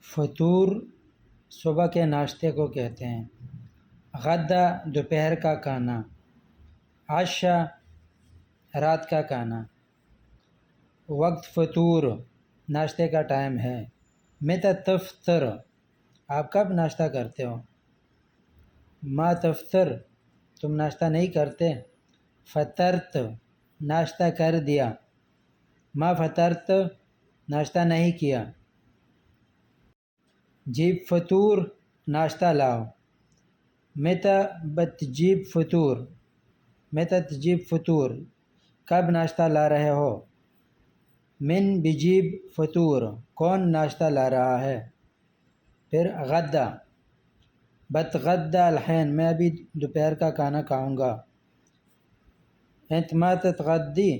فطور صبح کے ناشتے کو کہتے ہیں۔ غدا دوپہر کا کھانا، عشاء رات کا کھانا۔ وقت فطور ناشتے کا ٹائم ہے۔ متى تفطر آپ کب ناشتہ کرتے ہو؟ ما تفطر تم ناشتہ نہیں کرتے۔ فطرت ناشتہ کر دیا۔ ما فطرت ناشتہ نہیں کیا۔ جیب فطور ناشتہ لاؤ۔ متى بتجيب فطور متى تجيب فطور کب ناشتہ لا رہے ہو۔ من بجيب فطور کون ناشتہ لا رہا ہے۔ پھر غدا بتغدى الحين میں ابھی دوپہر کا کھانا کھاؤں گا۔ انت ما تتغدي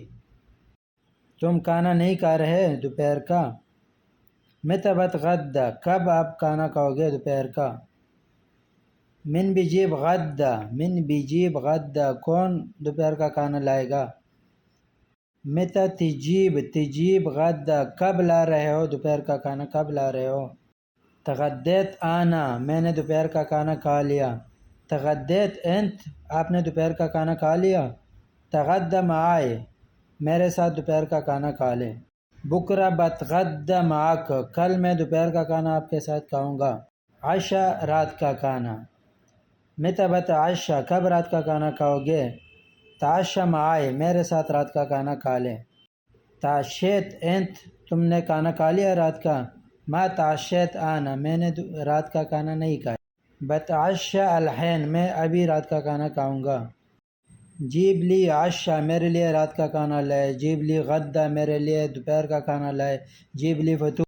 تم کھانا نہیں کھا رہے دوپہر کا۔ متى بتغدى کب آپ کھانا کھاؤ گے دوپہر کا۔ من بيجيب غدا من بيجيب غدا کون دوپہر کا کھانا لائے گا۔ متى تجيب غدا کب لا رہے ہو دوپہر کا کھانا، کب لا رہے ہو۔ تغديت انا میں نے دوپہر کا کھانا کھا لیا۔ تغديت انت آپ نے دوپہر کا کھانا کھا لیا۔ تغدى معي میرے ساتھ دوپہر کا کھانا کھا لے۔ بکرہ بتغدى معك کل میں دوپہر کا کھانا آپ کے ساتھ کھاؤں گا۔ عشاء رات کا کھانا۔ متى بتعشى کب رات کا کھانا کھاؤ گے۔ تعشى معي میرے ساتھ رات کا کھانا کھا لے۔ تعشيت انت تم نے کھانا کھا لیا رات کا۔ ما تعشيت انا میں نے رات کا کھانا نہیں کھایا۔ بتعشى الحين میں ابھی رات کا کھانا کھاؤں گا۔ جیب لی عشاء میرے لیے رات کا کھانا لائے۔ جیب لی غدا میرے لیے دوپہر کا کھانا لائے۔ جیب لی فطور